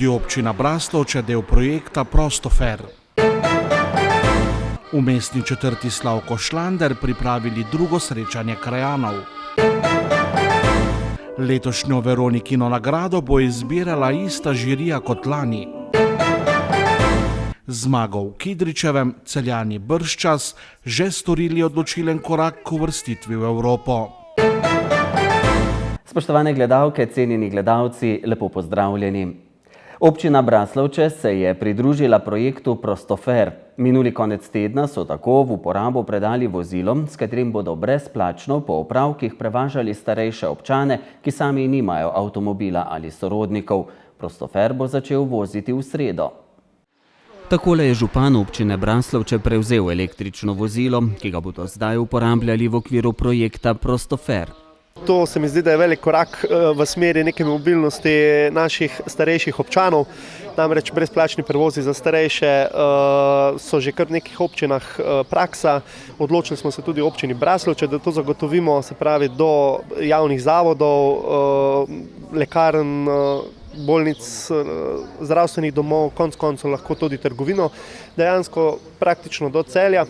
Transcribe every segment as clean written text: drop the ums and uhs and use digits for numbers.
tudi občina Braslovče del projekta Prostofer. V mestni četrti Slavko Šlander pripravili drugo srečanje krajanov. Letošnjo Veronikino nagrado bo izbirala ista žirija kot lani. Zmago v Kidričevem, Celjani bržčas že storili odločilen korak k uvrstitvi v Evropo. Spoštovane gledalke, cenjeni gledalci, lepo pozdravljeni. Občina Braslovče se je pridružila projektu Prostofer. Minuli konec tedna so tako v uporabo predali vozilo, s katerim bodo brezplačno po opravkih prevažali starejše občane, ki sami nimajo avtomobila ali sorodnikov. Prostofer bo začel voziti v sredo. Takole je župan občine Braslovče prevzel električno vozilo, ki ga bodo zdaj uporabljali v okviru projekta Prostofer. To se mi zdi, da je velik korak v smeri neke mobilnosti naših starejših občanov. Namreč brezplačni prevozi za starejše so že kar v nekih občinah praksa. Odločili smo se tudi v občini Braslovče, da to zagotovimo, se pravi do javnih zavodov, lekarn, bolnic, zdravstvenih domov, konec koncev lahko tudi trgovino, dejansko praktično do Celja.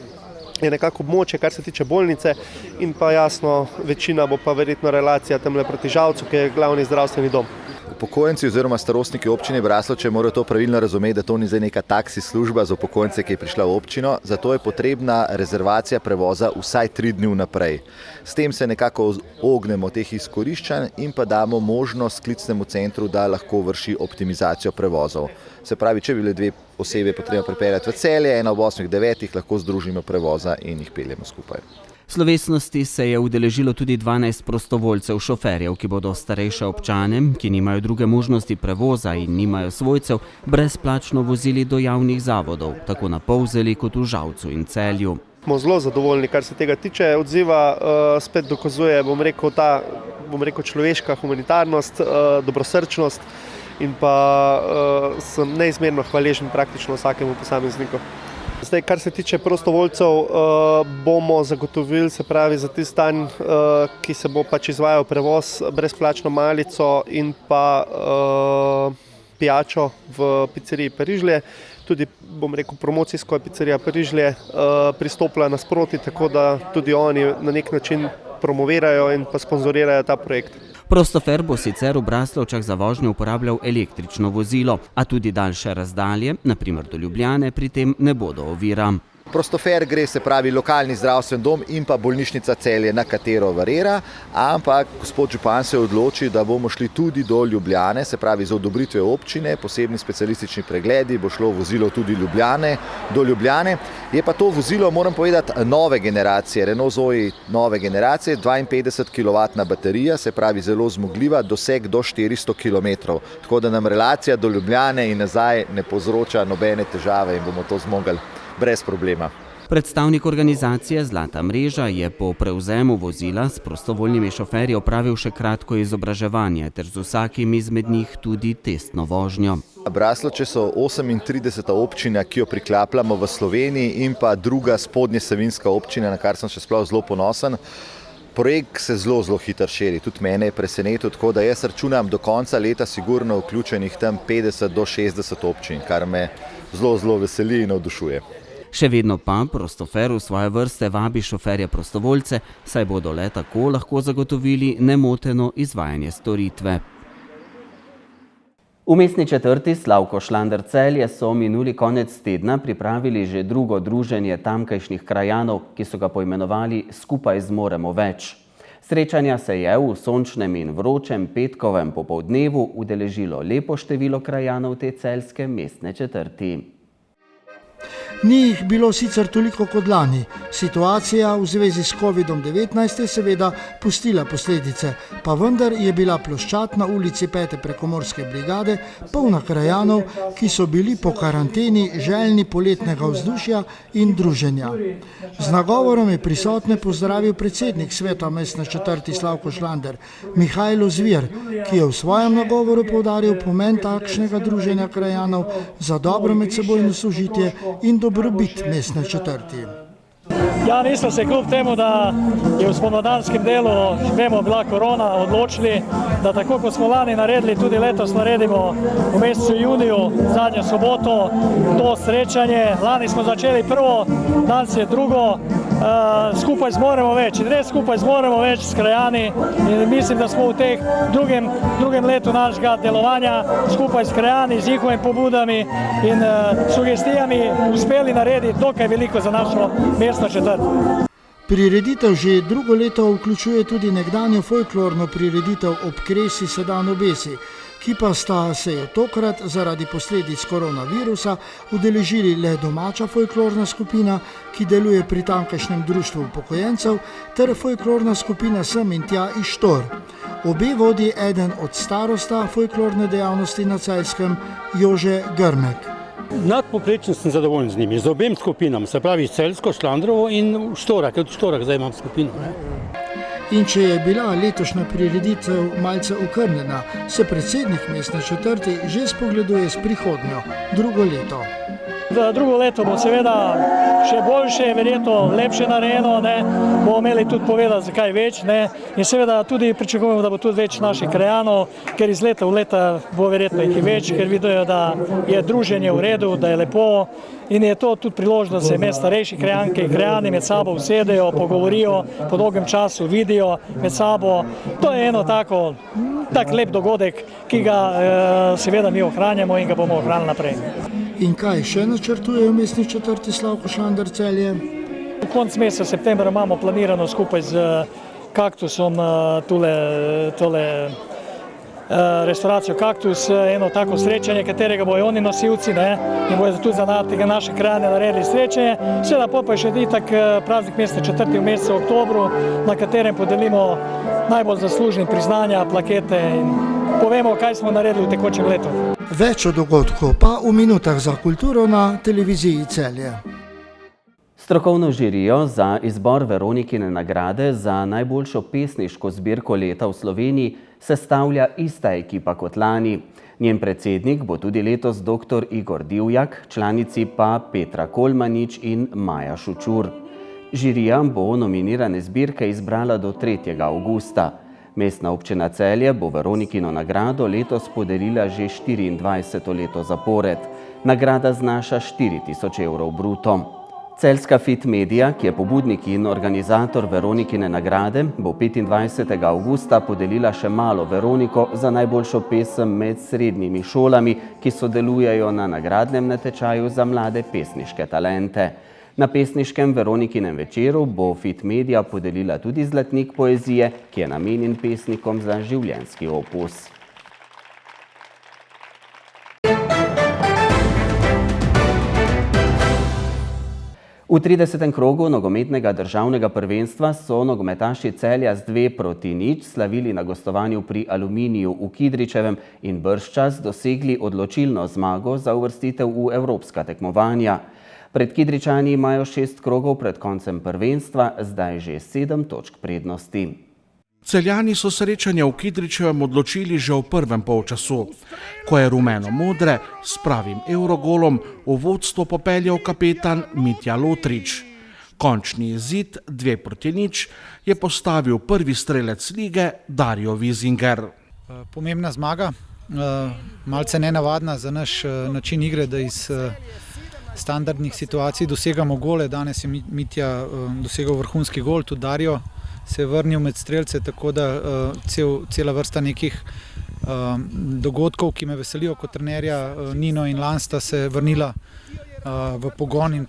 Je nekako območje, kar se tiče bolnice, in pa jasno, večina bo pa verjetno relacija temle proti Žalcu, ki je glavni zdravstveni dom. Upokojenci oziroma starostniki občine Braslovče morajo to pravilno razumeti, da to ni zdaj neka taksi služba za upokojence, ki je prišla v občino, zato je potrebna rezervacija prevoza vsaj 3 dni vnaprej. S tem se nekako ognemo teh izkoriščanj in pa damo možnost klicnemu centru, da lahko vrši optimizacijo prevozov. Se pravi, če bi bile 2 osebe potrebno pripeljati v Celje, ena ob 8-9, lahko združimo prevoza in jih peljemo skupaj. Slovesnosti se je udeležilo tudi 12 prostovoljcev šoferjev, ki bodo starejše občane, ki nimajo druge možnosti prevoza in nimajo svojcev, brezplačno vozili do javnih zavodov, tako na Polzeli kot v Žalcu in Celju. Smo zelo zadovoljni, kar se tega tiče. Odziva spet dokazuje, bom rekel, človeška humanitarnost, dobrosrčnost in pa sem neizmerno hvaležen praktično vsakemu posamezniku. Zdaj, kar se tiče prostovoljcev, bomo zagotovili, se pravi, za tisti dan, ki se bo pač izvajal prevoz, brezplačno malico in pa pijačo v pizzeriji Perižlje. Tudi, bom rekel, promocijsko je pizzerija Perižlje pristopila nasproti, tako da tudi oni na nek način promovirajo in pa sponzorirajo ta projekt. Prostofer bo sicer v Braslovčah za vožnjo uporabljal električno vozilo, a tudi daljše razdalje, na primer do Ljubljane, pri tem ne bodo ovira. Prostofer gre, se pravi, lokalni zdravstven dom in pa bolnišnica Celje, na katero varira, ampak gospod župan se odloči, da bomo šli tudi do Ljubljane, se pravi za odobritve občine, posebni specialistični pregledi, bo šlo vozilo tudi do Ljubljane. Je pa to vozilo, moram povedati, nove generacije, Renault Zoe nove generacije, 52 kW baterija, se pravi zelo zmogljiva, doseg do 400 km. Tako da nam relacija do Ljubljane in nazaj ne povzroča nobene težave in bomo to zmogli brez problema. Predstavnik organizacije Zlata mreža je po prevzemu vozila s prostovoljnimi šoferji opravil še kratko izobraževanje ter z vsakim izmed njih tudi testno vožnjo. Braslovče so 38. občina, ki jo priklapljamo v Sloveniji, in pa druga spodnje savinjska občina, na kar sem še sploh zelo ponosen. Projekt se zelo hitro širi, tudi mene je presenetil, tako da jaz računam do konca leta sigurno vključenih tam 50 do 60 občin, kar me zelo veseli in navdušuje. Še vedno pa Prostofer v svoje vrste vabi šoferje prostovoljce, saj bodo le tako lahko zagotovili nemoteno izvajanje storitve. V mestni četrti Slavko Šlander Celje so minuli konec tedna pripravili že drugo druženje tamkajšnjih krajanov, ki so ga poimenovali Skupaj zmoremo več. Srečanja se je v sončnem in vročem petkovem popoldnevu udeležilo lepo število krajanov te celjske mestne četrti. Ni jih bilo sicer toliko kot lani. Situacija v zvezi s COVID-19 je seveda pustila posledice, pa vendar je bila ploščad na ulici 5. prekomorske brigade polna krajanov, ki so bili po karanteni željni poletnega vzdušja in druženja. Z nagovorom je prisotne pozdravil predsednik sveta mestne četrti Slavko Šlander, Mihajlo Zvir, ki je v svojem nagovoru poudaril pomen takšnega druženja krajanov za dobro medsebojno sožitje in dobrobit mestne četrti. Ja, mi smo se kljub temu, da je v spomladanskem delu, vemo, bila korona, odločili, da tako kot smo lani naredili, tudi letos naredimo v mesecu juniju, zadnjo soboto, to srečanje. Lani smo začeli prvo, danes je drugo, skupaj zmoremo več. In res skupaj zmoremo več s krajani in mislim, da smo v teh drugem letu našega delovanja skupaj s krajani, z njihovimi pobudami in sugestijami uspeli narediti dokaj veliko za našo mestno četrt. Prireditev že drugo leto vključuje tudi nekdanjo folklorno prireditev Ob kresi se dan obesi, ki pa sta se jo tokrat zaradi posledic koronavirusa udeležili le domača folklorna skupina, ki deluje pri tamkajšnjem društvu upokojencev, ter folklorna skupina Sem in tja iz Štor. Obe vodi eden od starosta folklorne dejavnosti na Celjskem, Jože Grmek. Nadpoprečno sem zadovoljen z njimi, z obem skupinam, se pravi Celjsko, Šlandrovo in Štorak, tudi Štorak zdaj imam skupino. In če je bila letošnja prireditev malce okrnjena, se predsednik mestne četrti že spogleduje s prihodnjo, drugo leto. Drugo leto bo seveda še boljše, verjetno lepše narejeno, bomo imeli tudi povedati, zakaj več. In seveda tudi pričakujemo, da bo tudi več naših krajanov, ker iz leta v leta bo verjetno jih več, ker vidijo, da je druženje v redu, da je lepo. In je to tudi priložnost, da se med starejši krajanke in krajani med sabo usedejo, pogovorijo, po dolgem času vidijo med sabo. To je eno tak lep dogodek, ki ga seveda mi ohranjamo in ga bomo ohranili naprej. In kaj še načrtuje v mestni četrti Slavko Šandr Celje? V koncu meseca septembra imamo planirano skupaj z Kaktusom tole restauracijo Kaktus, eno tako srečanje, katerega bojo oni nosilci in bojo tudi za naše krajane naredili srečanje. Seveda pa je še itak praznik mestne četrti v mesecu oktobru, na katerem podelimo najbolj zaslužni priznanja, plakete in povemo, kaj smo naredili v tekočem letu. Več o dogodku pa v minutah za kulturo na televiziji Celje. Strokovno žirijo za izbor Veronikine nagrade za najboljšo pesniško zbirko leta v Sloveniji sestavlja ista ekipa kot lani. Njen predsednik bo tudi letos dr. Igor Divjak, članici pa Petra Kolmanič in Maja Šučur. Žirija bo nominirane zbirke izbrala do 3. avgusta. Mestna občina Celje bo Veronikino nagrado letos podelila že 24. leto zapored. Nagrada znaša 4000 evrov bruto. Celjska Fit Media, ki je pobudnik in organizator Veronikine nagrade, bo 25. avgusta podelila še Malo Veroniko za najboljšo pesem med srednjimi šolami, ki sodelujejo na nagradnem natečaju za mlade pesniške talente. Na pesniškem Veronikinem večeru bo Fit Media podelila tudi zlatnik poezije, ki je namenjen pesnikom za življenjski opus. V 30. krogu nogometnega državnega prvenstva so nogometaši Celja z 2:0 slavili na gostovanju pri Aluminiju v Kidričevem in bržčas dosegli odločilno zmago za uvrstitev v evropska tekmovanja. Pred Kidričani imajo 6 krogov pred koncem prvenstva, zdaj že 7 točk prednosti. Celjani so srečanje v Kidričevem odločili že v prvem polčasu, ko je rumeno-modre s pravim evrogolom v vodstvo popeljal kapetan Mitja Lotrič. Končni izid 2:0 je postavil prvi strelec lige Dario Vizinger. Pomembna zmaga, malce nenavadna za naš način igre, da iz standardnih situacij dosegamo gole. Danes je Mitja dosegal vrhunski gol, tudi Dario se je vrnil med strelce, tako da cela vrsta nekih dogodkov, ki me veselijo kot trenerja. Nino in Lan sta se vrnila v pogon in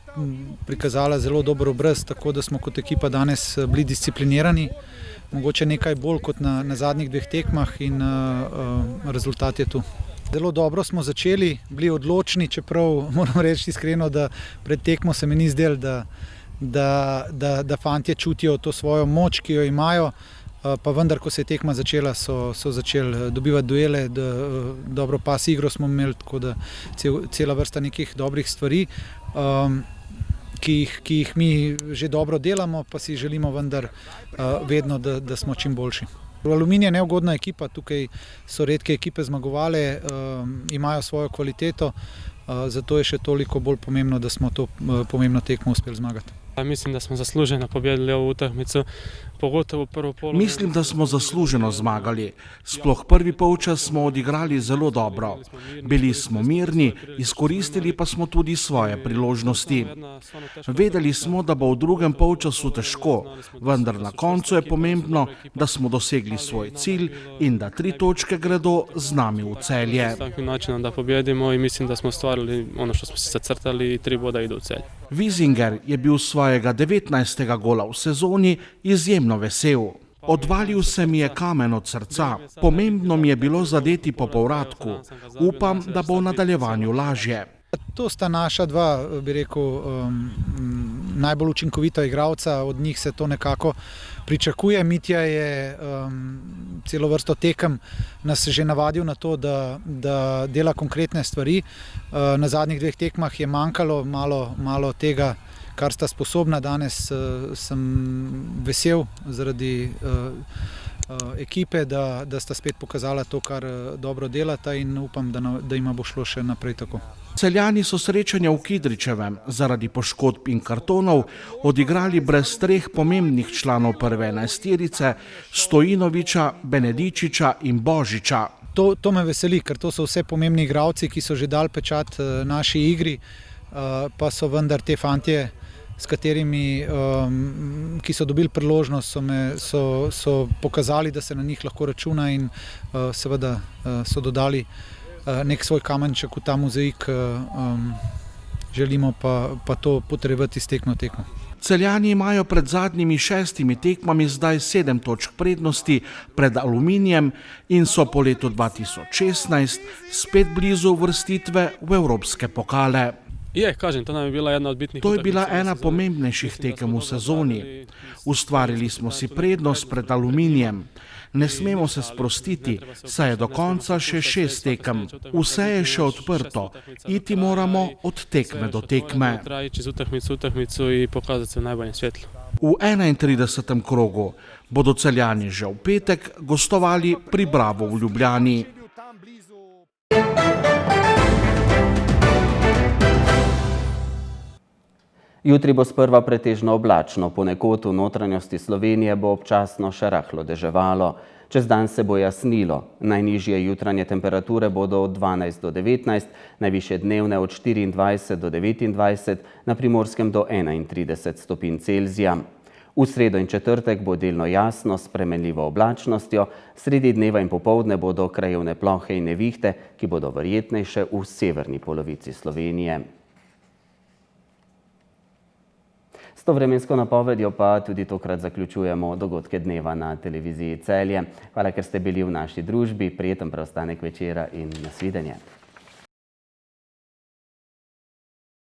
prikazala zelo dober obraz, tako da smo kot ekipa danes bili disciplinirani, mogoče nekaj bolj kot na zadnjih 2 tekmah in rezultat je tu. Zelo dobro smo začeli, bili odločni, čeprav moram reči iskreno, da pred tekmo se mi ni zdelo, da fantje čutijo to svojo moč, ki jo imajo, pa vendar, ko se je tekma začela, so začeli dobivati duele, dobro pas igro smo imeli, tako da cela vrsta nekih dobrih stvari, ki jih mi že dobro delamo, pa si želimo vendar vedno, da smo čim boljši. Aluminij je neugodna ekipa, tukaj so redke ekipe zmagovale, imajo svojo kvaliteto, zato je še toliko bolj pomembno, da smo to pomembno tekmo uspeli zmagati. Mislim, da smo zasluženo pobjedili ovu utakmicu, pogotovo prvo polovreme. Mislim, da smo zasluženo zmagali. Sploh prvi polčas smo odigrali zelo dobro. Bili smo mirni, izkoristili pa smo tudi svoje priložnosti. Vedeli smo, da bo v drugem polčasu težko, vendar na koncu je pomembno, da smo dosegli svoj cilj in da 3 točke gredo z nami v Celje. S takim načinom da pobjedimo i mislim da smo ostvarili ono što smo se zacrtali i 3 boda idu u Celje. Wiesinger je bil svojega 19. gola v sezoni izjemno vesel. Odvalil se mi je kamen od srca. Pomembno mi je bilo zadeti po povratku. Upam, da bo v nadaljevanju lažje. To sta naša dva, bi rekel, najbolj učinkovita igralca, od njih se to nekako pričakuje. Mitja je celo vrsto tekem nas že navadil na to, da dela konkretne stvari. Na zadnjih 2 tekmah je manjkalo malo tega, kar sta sposobna. Danes sem vesel zaradi ekipe, da sta spet pokazala to, kar dobro delata in upam, da ima bo šlo še naprej tako. Celjani so srečanja v Kidričevem zaradi poškodb in kartonov odigrali brez 3 pomembnih članov prve enajsterice, Stojinoviča, Benedičiča in Božiča. To me veseli, ker to so vse pomembni igralci, ki so že dali pečat naši igri, pa so vendar te fantje, s katerimi, ki so dobili priložnost, so pokazali, da se na njih lahko računa in seveda so dodali nek svoj kamenček v ta mozaik, želimo pa to potrebovati iz tekmo tekmo. Celjani imajo pred zadnjimi 6 tekmami zdaj 7 točk prednosti pred Aluminijem in so po letu 2016 spet blizu uvrstitve v evropske pokale. Kažem, to nam je bila jedna od bitnih To je bila ena pomembnejših tekem v sezoni. Ustvarili smo si prednost pred Aluminijem. Ne smemo se sprostiti, saj je do konca še 6 tekem. Vse je še odprto. Iti moramo od tekme do tekme. V 31. krogu bodo Celjani že v petek gostovali pri Bravo v Ljubljani. Jutri bo sprva pretežno oblačno, ponekod v notranjosti Slovenije bo občasno še rahlo deževalo. Čez dan se bo jasnilo. Najnižje jutranje temperature bodo od 12 do 19, najvišje dnevne od 24 do 29, na Primorskem do 31 stopinj Celzija. V sredo in četrtek bo delno jasno s spremenljivo oblačnostjo, sredi dneva in popoldne bodo krajevne plohe in nevihte, ki bodo verjetnejše v severni polovici Slovenije. S to vremensko napovedjo pa tudi tokrat zaključujemo dogodke dneva na televiziji Celje. Hvala, ker ste bili v naši družbi, prijeten preostanek večera in nasvidenje.